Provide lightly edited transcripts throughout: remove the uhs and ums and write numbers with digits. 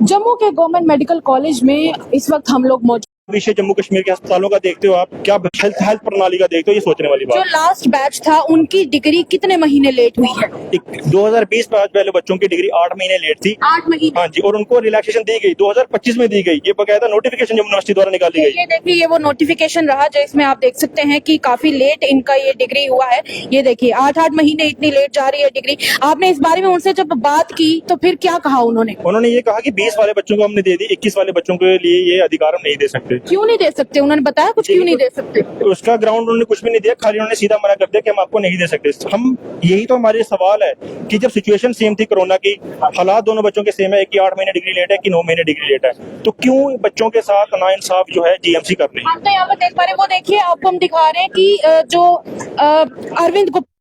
जम्मू के government medical college में इस वक्त हम लोग मौजूद। विषय जम्मू कश्मीर के अस्पतालों का देखते हो आप, क्या हेल्थ प्रणाली का देखते हो, ये सोचने वाली जो बात। लास्ट बैच था उनकी डिग्री कितने महीने लेट हुई है? 2020 बैच वाले बच्चों की डिग्री 8 महीने लेट थी। 8 महीने। हाँ जी, और उनको रिलैक्सेशन दी गई 2025 में दी गई। ये बकायदा नोटिफिकेशन यूनिवर्सिटी द्वारा निकाली गई। ये देखिए, ये वो नोटिफिकेशन रहा जो इसमें आप देख सकते हैं कि काफी लेट इनका ये डिग्री हुआ है। ये देखिए 8-8 महीने इतनी लेट जा रही है डिग्री। आपने इस बारे में उनसे जब बात की तो फिर क्या कहा उन्होंने ये कहा कि 20 वाले बच्चों को हमने दे दी, 21 वाले बच्चों के लिए ये अधिकार हम नहीं दे सकते। क्यों नहीं दे सकते? उन्होंने बताया कुछ क्यों नहीं दे सकते? उसका ग्राउंड उन्होंने कुछ भी नहीं दिया, खाली उन्होंने सीधा मना कर दिया कि हम आपको नहीं दे सकते। हम यही तो हमारे सवाल है कि जब सिचुएशन सेम थी कोरोना की, हालात दोनों बच्चों के सेम है, कि 8 महीने डिग्री लेट है कि 9 महीने डिग्री लेट है, तो क्यों बच्चों के साथ नाइंसाफ जो है जीएमसी कर रही है। हम तो यहाँ पर देख पा रहे हैं, वो देखिए आपको हम दिखा रहे हैं कि जो अरविंद गुप्ता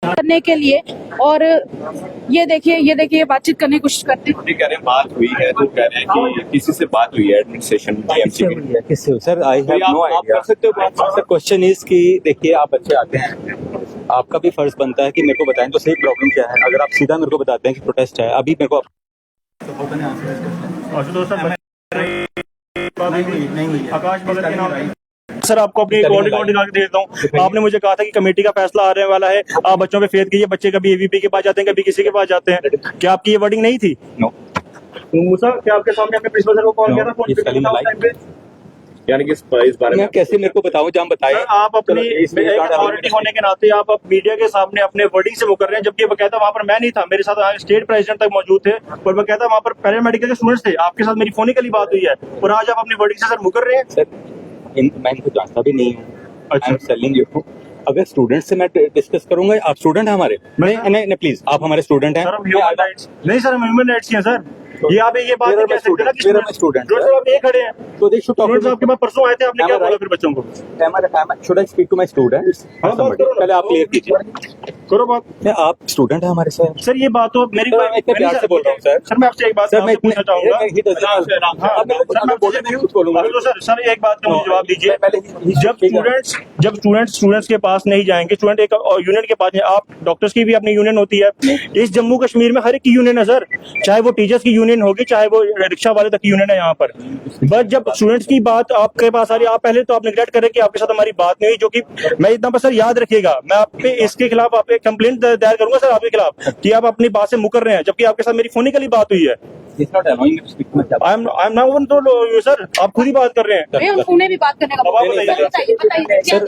करने के लिए, और ये देखिए बातचीत करने की कोशिश करते हैं। कह रहे हैं बात हुई है, तो कह रहे हैं कि किसी से बात हुई है एडमिनिस्ट्रेशन जीएमसी की। किससे? सर आई हैव नो आप आइडिया। कर सकते हो बात। सर क्वेश्चन इज कि देखिए आप बच्चे आते हैं, आपका भी फर्ज बनता है कि मेरे को बताएं तो सही प्रॉब्लम क्या है। अगर आप सीधा मेरे को बताते हैं कि प्रोटेस्ट है, अभी मेरे को आकाश भगत के नाम सर आपको अपनी रिकॉर्ड निकाल के देता हूँ। आपने मुझे कहा था कि कमेटी का फैसला आने वाला है, आप बच्चों पे फेथ कीजिए। बच्चे कभी एवीपी के पास जाते हैं, कभी किसी के पास जाते हैं। क्या आपकी ये वर्डिंग नहीं थी? नो मूसा, क्या आपके सामने अपने प्रिंसिपल सर को कॉल किया था फोन पे? यानी कि इस बारे में मैं कैसे मेरे को बताऊं जहाँ बताए। आप अपनी अथॉरिटी होने के नाते आप मीडिया के सामने अपने वर्डिंग से मुकर रहे हैं, जबकि बकायदा वहाँ पर मैं नहीं था, मेरे साथ स्टेट प्रेसिडेंट तक मौजूद थे और बकायदा वहाँ पर पैरामेडिकल के स्टूडेंट्स थे। आपके साथ मेरी फोनिकली बात हुई है और आज आप अपनी वर्डिंग से सर मुकर रहे हैं। सर मैं इनको जानता भी नहीं हूँ। अच्छा। सेलिंग यू अगर स्टूडेंट से मैं डिस्कस करूंगा, आप स्टूडेंट हैं हमारे? नहीं प्लीज, आप हमारे स्टूडेंट हैं। सर हम ह्यूमन राइट्स नहीं, सर हम ह्यूमन राइट्स हैं सर। ये आप ये बात नहीं कह सकते ना कि स्टूडेंट आप ये खड़े हैं तो देख स्टूडेंट्स आपके पास परसों आए थे, आपने क्या बोला फिर बच्चों को? Should I speak to my students? हाँ, बात करो ना। पहले आप क्लियर कीजिए, करो बात। नहीं आप स्टूडेंट हैं हमारे साथ। सर ये बात तो मेरी सर, मैं इतने प्यार से बोल रहा हूँ सर। सर मैं आपसे एक बात सर मैं पूछना चाहूंगा। सर एक बात का मुझे जवाब दीजिए। जब स्टूडेंट्स के पास नहीं जाएंगे, स्टूडेंट एक यूनियन के पास, आप डॉक्टर्स की भी अपनी यूनियन होती है। इस जम्मू कश्मीर में हर एक की यूनियन है सर, चाहे वो टीचर्स की यूनियन होगी, चाहे वो रिक्शा वाले तक की यूनियन है यहाँ पर। बट जब स्टूडेंट्स की बात आपके पास आ रही है, आप पहले तो आप निगलेक्ट करें कि आपके साथ हमारी बात नहीं हुई, जो कि मैं इतना पर सर याद रखिएगा, मैं आप पे इसके खिलाफ आप एक कंप्लेंट दायर करूंगा सर आपके खिलाफ कि आप अपनी बात से मुकर रहे हैं, जबकि आपके साथ मेरी फोनिकली बात हुई है। आई एम नाउ सर, आप खुद ही बात कर रहे हैं। उन्हें भी बात करने का अब आप बताइए। सर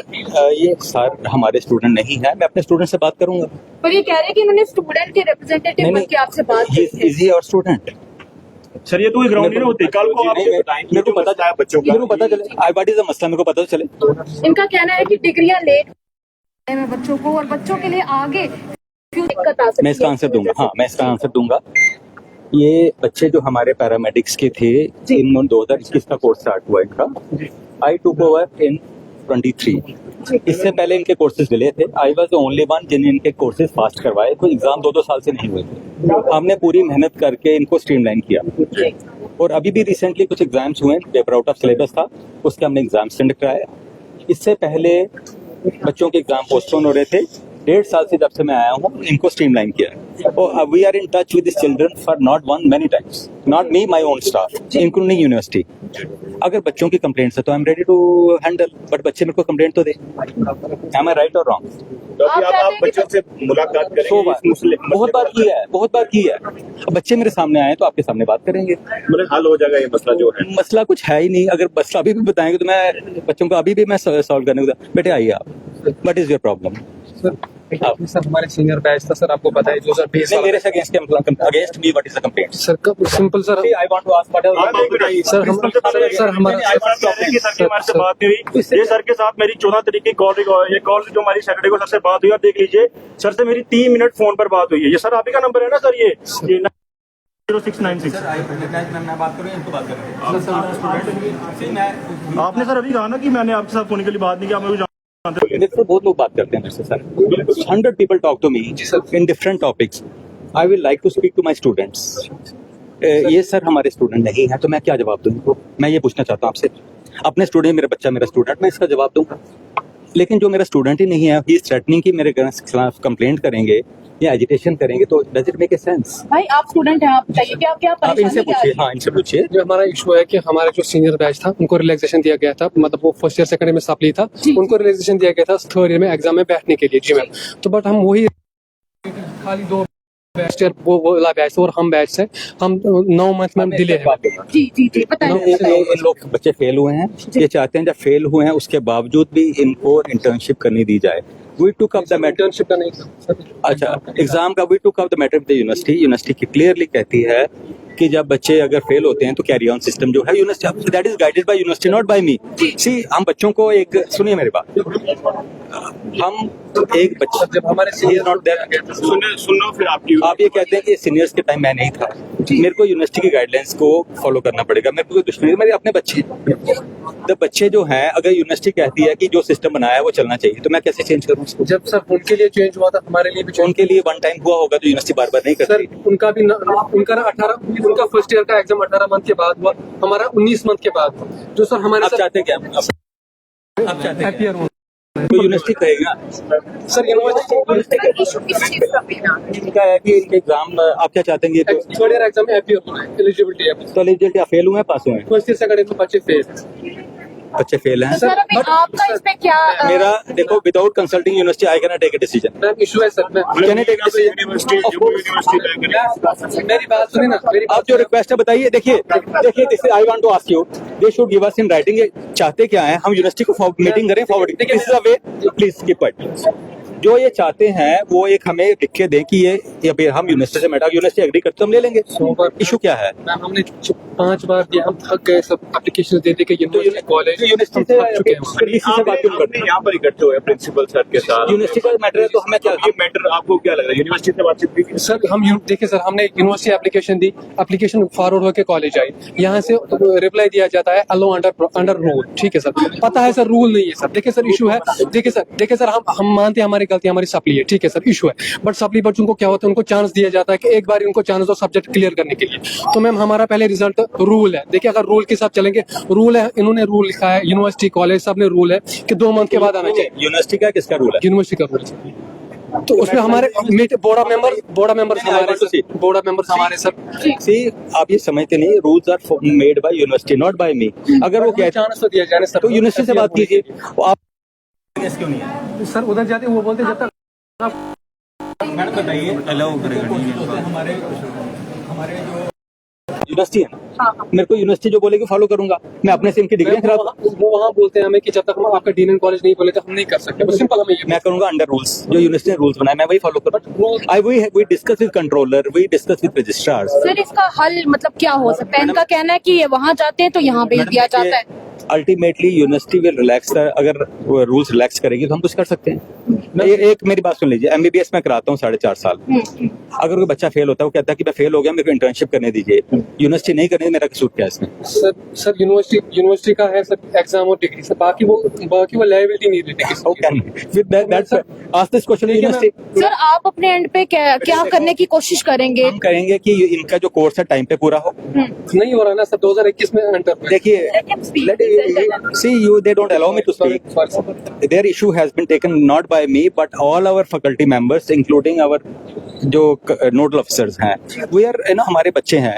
ये सर हमारे स्टूडेंट नहीं है, मैं अपने स्टूडेंट से बात करूंगा। पर ये कह रहे हैं कि उन्होंने स्टूडेंट के रिप्रेजेंटेटिव बन के आपसे बात की है। इज ही और स्टूडेंट? सर ये तो ग्राउंड नहीं होती, कल को आपको मेरे को पता है बच्चों को, मेरे को पता चले आई व्हाट इज द मसला, मेरे को पता चले। इनका कहना है कि डिग्रियां लेट में बच्चों को, और बच्चों के लिए आगे दिक्कत आ सकती है। मैं इसका आंसर दूंगा, हाँ मैं इसका आंसर दूंगा। ये बच्चे जो हमारे पैरामेडिक्स के थे, इन 2021 का कोर्स स्टार्ट हुआ इनका। आई टुक ओवर इन 23। इससे पहले इनके कोर्सेज डिले थे। I was the only one जिन्हें इनके कोर्सेज फास्ट करवाए। कोई एग्जाम 2-2 साल से नहीं हुए थे। हमने पूरी मेहनत करके इनको स्ट्रीमलाइन किया और अभी भी रिसेंटली कुछ एग्जाम्स हुए, पेपर आउट ऑफ सिलेबस था, उसके हमने एग्जाम सेंड कराए। इससे पहले बच्चों के एग्जाम पोस्टपोन हो रहे थे। 1.5 साल से जब से मैं आया हूँ इनको स्ट्रीमलाइन किया और we are in touch with this children for not one many times, not me, my own staff including university. अगर बच्चों की कंप्लेंट्स है तो I am ready to handle, but बच्चे मेरे को कंप्लेंट तो दे। एम आई राइट और रॉन्ग? तो अभी आप बच्चों से मुलाकात करेंगे? 100 बार, बहुत बार की है। अब बच्चे मेरे सामने आए तो आपके सामने बात करेंगे, मतलब हल हो जाएगा ये मसला जो है। मसला कुछ है ही नहीं। अगर मसला अभी भी बताएंगे तो मैं बच्चों को अभी भी मैं सॉल्व करने को, बेटे आइए आप, what is your problem? Sir हमारे सीनियर बैच था सर, आपको पता है जो सर बेस मेरे से against me what is the complaint? Sir कब simple sir I want to ask sir हमारा हमारे से बात हुई, ये सर के साथ मेरी 14 तारीख की कॉल जो हमारी सैटरडे को सर से बात हुई, और देख लीजिए सर से मेरी 3 मिनट फोन पर बात हुई है। ये सर आप ही का नंबर है ना सर? ये 0696। मैं बात करूं इनको बात करेंगे। आपने सर अभी कहा ना कि मैंने आपके साथ फोन के लिए बात नहीं की, आप मुझे मेरे से बहुत लोग बात करते हैं मेरे से sir. 100 people talk to me in different topics. I will like to speak to my students. ये सर हमारे स्टूडेंट नहीं है तो मैं क्या जवाब दूं इनको? मैं ये पूछना चाहता हूँ आपसे। अपने स्टूडेंट, मेरा बच्चा मेरा स्टूडेंट, मैं इसका जवाब दूंगा। लेकिन जो मेरा स्टूडेंट ही नहीं है, ही इज थ्रेटनिंग कि मेरे खिलाफ कंप्लेंट करेंगे, ये एजिटेशन करेंगे तो does it make a sense? भाई आप स्टूडेंट हैं, आप बताइए क्या क्या आप इनसे परेशानी क्या पूछिए, है? हाँ इनसे पूछिए। जो हमारा इशू है कि हमारा जो सीनियर बैच था उनको रिलैक्सेशन दिया गया था, मतलब वो फर्स्ट ईयर सेकंड ईयर में सप्ली था, जी। उनको रिलैक्सेशन दिया गया था थर्ड ईयर में एग्जाम में बैठने के लिए। जी मैम। तो बट हम वही खाली 2 बैच, वो वाला बैच और हम बैच से हम 9 मंथ में डिले है। जी जी जी बताइए इन लोग बच्चे फेल हुए हैं, ये चाहते हैं जब फेल हुए हैं उसके बावजूद भी इनको इंटर्नशिप करनी दी जाए। We took up the matter, internship का नहीं था। अच्छा एग्जाम का we took up the matter with the university. University की क्लियरली कहती है कि जब बच्चे अगर फेल होते हैं तो कैरी ऑन सिस्टम जो है university, that is guided by university not by me. See हम बच्चों को एक, सुनिए मेरी बात, हम एक बच्चा जब हमारे सीनियर नॉट देयर, सुन लो फिर आपकी आप ये कहते हैं कि सीनियर्स के टाइम मैं नहीं था, मेरे को यूनिवर्सिटी की गाइडलाइंस को फॉलो करना पड़ेगा। मेरे को कोई दुश्मनी, मेरे अपने बच्चे, तो बच्चे जो हैं अगर यूनिवर्सिटी कहती है कि जो सिस्टम बनाया है वो चलना चाहिए तो मैं कैसे चेंज करूँ उसको? जब सर उनके लिए चेंज हुआ था, हमारे लिए भी change उनके लिए वन टाइम हुआ होगा तो यूनिवर्सिटी बार बार नहीं सर करती। उनका भी उनका ना 18 उनका फर्स्ट ईयर का एग्जाम 18 मंथ के बाद हुआ, हमारा 19 मंथ के बाद हुआ। जो सर हमारे आप चाहते हैं क्या? आप चाहते हैं हैप्पियर क्या? तो यूनिवर्सिटी कहेगा सर यूनिवर्सिटी इनका है कि इनके एग्जाम, आप क्या चाहते हैं ये तो थर्ड ईयर एग्जाम में हैप्पियर होना है, एलिजिबिलिटी है। तो रिजल्ट या फेल हुए हैं पास हुए हैं? फर्स्ट ईयर सेकंड ईयर में बच्चे फेल। बच्चे फेल हैं। सर अभी आपका इस पे क्या मेरा देखो, without consulting university I can take a decision. Ma'am issue है सर, मैं can I take a decision? मेरी बात सुनिए ना, मेरी आप जो रिक्वेस्ट है बताइए। देखिए this I want to ask you, they should give us in writing. चाहते क्या है हम यूनिवर्सिटी को मीटिंग करें, forward. This is a way, please keep it. जो ये चाहते हैं वो एक हमें लिख के दें कि ये या फिर हम यूनिवर्सिटी से मैटर, यूनिवर्सिटी एग्री करते तो हम ले लेंगे। इशू क्या है? मैम हमने 5 बार दिया, हम थक गए, सब एप्लीकेशन दे के यूनिवर्सिटी कॉलेज यूनिवर्सिटी थक चुके हैं। किसी से बात क्यों करते हैं? यहाँ पर इकट्ठे हुए प्रिंसिपल सर के साथ, यूनिवर्सिटी का मैटर है तो हमें क्या, ये मैटर आपको क्या लग रहा है? यूनिवर्सिटी से बातचीत भी की? सर हम देखिए सर, हमने यूनिवर्सिटी एप्लीकेशन दी, एप्लीकेशन फॉरवर्ड होकर कॉलेज आई, यहाँ से रिप्लाई दिया जाता है अलो अंडर रूल। ठीक है सर, पता है सर रूल नहीं है सर। देखिए सर इशू है, देखिए सर हम मानते हैं हमारी गलती, हमारी सप्ली है, ठीक है सर इशू है, बट सप्ली बच्चों को क्या होता है, उनको चांस दिया जाता है कि एक बार उनको चांस दो सब्जेक्ट क्लियर करने के लिए। तो मैम हमारा पहले रिजल्ट रूल है, देखिए अगर रूल के साथ चलेंगे, रूल है, इन्होंने रूल लिखा है, यूनिवर्सिटी कॉलेज सब ने रूल है कि 2 मंथ के बाद आना चाहिए। यूनिवर्सिटी का किसका रूल है? यूनिवर्सिटी का रूल, तो उसमें हमारे बोर्ड मेंबर्स हमारे सर। सी आप ये समझते नहीं, rules are made by university not by me. अगर वो कहते चांस तो दिया जाए सर, तो यूनिवर्सिटी से बात कीजिए। वो आप क्यों नहीं है? सर उधर जाते वो बोलते जब तक मैडम बताइए, अलाउ करेगा हमारे जो यूनिवर्सिटी है ना, मेरे को यूनिवर्सिटी जो बोलेगी फॉलो करूंगा। मैं अपने से इनकी डिग्री खराब, वो वहाँ बोलते हैं हमें कि जब तक हम आपका डीन एंड कॉलेज नहीं बोले तो हम नहीं कर सकते। बस सिंपल हमें ये मैं करूंगा अंडर रूल्स, जो यूनिवर्सिटी ने रूल्स बनाए मैं वही फॉलो करूंगा। We discuss with controller, we discuss with registrar. Sir इसका हल मतलब क्या हो सकता है? इनका कहना है कि ये वहाँ जाते हैं तो यहाँ भेज दिया जाता है। अल्टीमेटली यूनिवर्सिटी विल रिलैक्स, अगर रूल्स रिलैक्स करेगी तो हम कुछ कर सकते हैं। एक मेरी बात सुन लीजिए, एमबीबीएस में कराता हूँ 4.5 साल। अगर कोई बच्चा फेल होता है, वो कहता है कि मैं फेल हो गया, मेरे को इंटर्नशिप करने दीजिए, यूनिवर्सिटी नहीं करने, मेरा कसूर क्या है इसमें? सर यूनिवर्सिटी का है सर एग्जाम और डिग्री सर, बाकी वो लायबिलिटी नहीं देते। सर आप अपने एंड पे क्या करने की कोशिश करेंगे? हम करेंगे कि इनका जो कोर्स है टाइम पे पूरा हो। नहीं हो रहा ना सर, 2021 में एंटर। देखिए see you, they don't allow me to speak. Their issue has been taken not by me but all our faculty members including our जो nodal officers हैं, we are, you know, हमारे बच्चे हैं,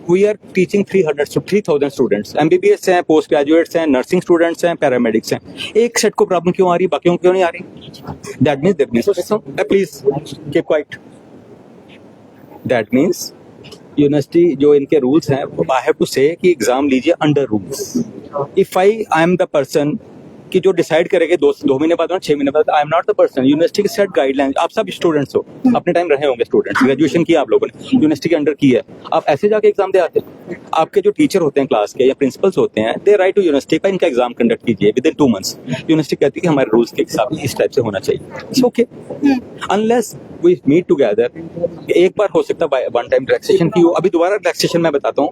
we are teaching 3,000 students, MBBS हैं, post graduates हैं, nursing students हैं, paramedics हैं। एक सेट को प्रॉब्लम क्यों आ रही, बाकियों को क्यों नहीं आ रही? That means please keep quiet. That means university जो इनके रूल्स हैं, आई हैव टू से कि एग्जाम लीजिए under rules. If I am the person कि जो डिसाइड करेंगे 2 महीने बाद और 6 महीने बाद, I am not the person. University की सेट गाइडलाइंस, आप सब स्टूडेंट्स हो, अपने टाइम रहे होंगे स्टूडेंट्स, ग्रेजुएशन किया आप लोगों ने, यूनिवर्सिटी के अंडर की है, आप ऐसे जाके एग्जाम दे आते। आपके जो टीचर होते हैं क्लास के या प्रिंसिपल्स होते हैं, दे राइट टू यूनिवर्सिटी का इनका एग्जाम कंडक्ट कीजिए विद इन 2 मंथ्स। यूनिवर्सिटी कहती है कि हमारे रूल्स के हिसाब से इस टाइप से होना चाहिए। It's okay unless we meet together. एक बार हो सकता है वन टाइम रिलैक्सेशन की हो, अभी दोबारा रिलैक्सेशन मैं बताता हूँ।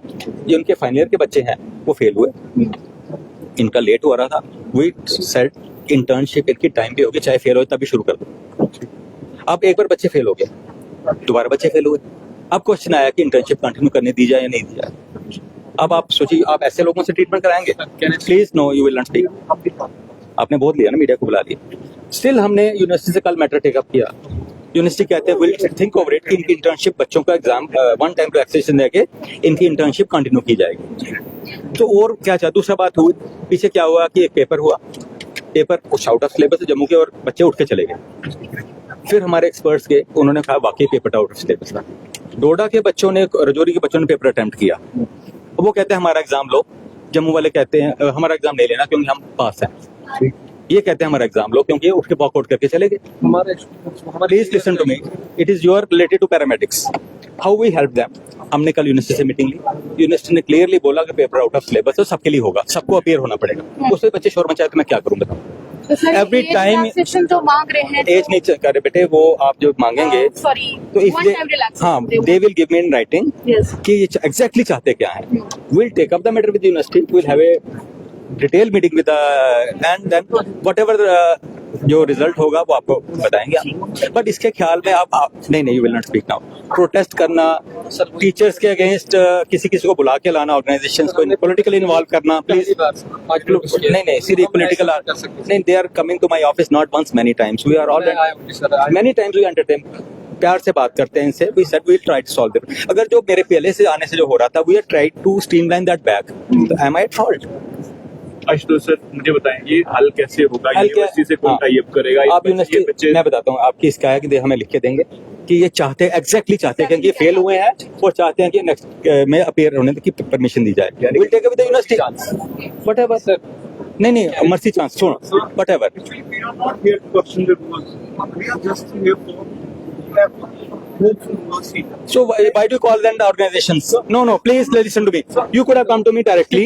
ये उनके फाइनल ईयर के बच्चे हैं, वो फेल हुए, इनका लेट हो रहा था, वी सेड इंटर्नशिप इनकी टाइम पे होगी, चाहे फेल हो तभी शुरू कर दो। अब एक बार बच्चे फेल हो गए, दोबारा बच्चे फेल हुए, अब क्वेश्चन आया कि इंटर्नशिप कंटिन्यू करने दी जाए या नहीं दी जाए। अब आप सोचिए, आप ऐसे लोगों से ट्रीटमेंट कराएंगे? Please no, you will not speak. आपने बोल लिया ना, मीडिया को बुला लिया। स्टिल हमने यूनिवर्सिटी से कल मैटर टेकअप किया, यूनिवर्सिटी कहते हैं विल थिंक ओवर इट कि इनकी इंटर्नशिप बच्चों का एग्जाम वन टाइम रिलैक्सेशन देके इनकी इंटर्नशिप कंटिन्यू की जाएगी। तो और क्या चाह दूसरा बात हुई, पीछे क्या हुआ कि एक पेपर हुआ, पेपर कुछ आउट ऑफ सिलेबस है जम्मू के, और बच्चे उठ के चले गए। फिर हमारे एक्सपर्ट्स गए, उन्होंने कहा वाकई पेपर आउट ऑफ सिलेबस था। डोडा के बच्चों ने, रजौरी के बच्चों ने पेपर अटेम्प्ट किया, वो कहते हैं हमारा एग्जाम लो, जम्मू वाले कहते हैं हमारा एग्जाम नहीं लेना क्योंकि हम पास हैं। ये कहते हैं हमारा एग्जाम लो क्योंकि ये उठ के वॉकआउट करके चले गए। Please listen to me, it is your related to paramedics, how we help them. हमने कल यूनिवर्सिटी से मीटिंग ली, यूनिवर्सिटी ने क्लियरली बोला कि पेपर आउट ऑफ सिलेबस है, सबके लिए होगा, सबको अपीयर होना पड़ेगा। उससे बच्चे शोर मचाए तो मैं क्या करूँ बताओ। तो sir Every age time- relaxation जो मांग रहे हैं एज नहीं चेक करे बेटे, वो आप जो मांगेंगे सॉरी तो इफ वन टाइम रिलैक्सेशन हाँ they will give me in writing Yes. कि ये एग्जैक्टली चाहते क्या है। Will take up the matter with university, will have a detail meeting with and then whatever जो रिजल्ट होगा वो आपको बताएंगे। बट इसके ख्याल में आप नहीं you will not speak now. Protest करना, टीचर्स के अगेंस्ट किसी किसी को बुला के लाना, ऑर्गेनाइजेशंस को पॉलिटिकली इन्वॉल्व करना, प्लीज नहीं सीरियस पॉलिटिकल नहीं, they are coming to my office not once, many times we are all many times we entertain, प्यार से बात करते हैं इनसे, we said we will try to solve it. अगर जो मेरे पहले से आने से जो हो रहा था, we are try to streamline that back, am I at fault? Ashutosh sir मुझे बताएं ये हल कैसे होगा, हल क्या- यूनिवर्सिटी से कौन हाँ। टाई अप करेगा? आप यूनिवर्सिटी, मैं बताता हूँ आपकी शिकायत कि हमें लिख के देंगे कि ये चाहते हैं, एग्जैक्टली चाहते हैं कि ये फेल हुए हैं और चाहते हैं कि नेक्स्ट में अपीयर होने की परमिशन दी जाए। Will take with the university whatever sir, नहीं मर्सी चांस छोड़ो whatever. So why do you call them the organizations? No, please listen to me. You could have come to me directly.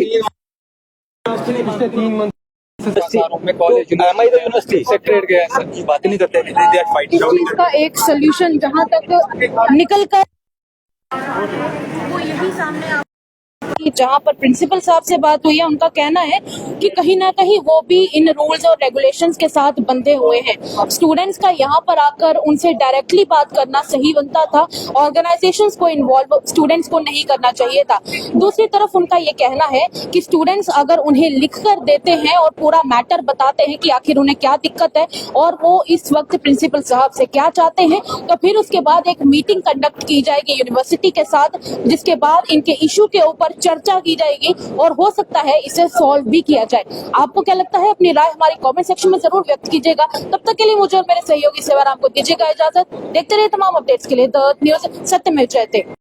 पिछले 3 month से बता रहा हूं मैं college Am I the university? Secretariat गया sir. ये बातें नहीं करते, they are fighting. इस चीज का एक सोल्यूशन जहां तक निकल कर वो यही सामने आ कि जहाँ पर प्रिंसिपल साहब से बात हुई है, उनका कहना है कि कहीं ना कहीं वो भी इन रूल्स और रेगुलेशंस के साथ बंधे हुए हैं। स्टूडेंट्स का यहाँ पर आकर उनसे डायरेक्टली बात करना सही बनता था, ऑर्गेनाइजेशंस को इन्वॉल्व स्टूडेंट्स को नहीं करना चाहिए था। दूसरी तरफ उनका ये कहना है कि स्टूडेंट्स अगर उन्हें लिख कर देते हैं और पूरा मैटर बताते हैं कि आखिर उन्हें क्या दिक्कत है और वो इस वक्त प्रिंसिपल साहब से क्या चाहते हैं, तो फिर उसके बाद एक मीटिंग कंडक्ट की जाएगी यूनिवर्सिटी के साथ, जिसके बाद इनके इशू के ऊपर चर्चा की जाएगी और हो सकता है इसे सॉल्व भी किया जाए। आपको क्या लगता है? अपनी राय हमारी कमेंट सेक्शन में जरूर व्यक्त कीजिएगा। तब तक के लिए मुझे और मेरे सहयोगी सेवाराम को दीजिएगा इजाजत। देखते रहिए तमाम अपडेट्स के लिए द न्यूज़, सत्यमेव जयते।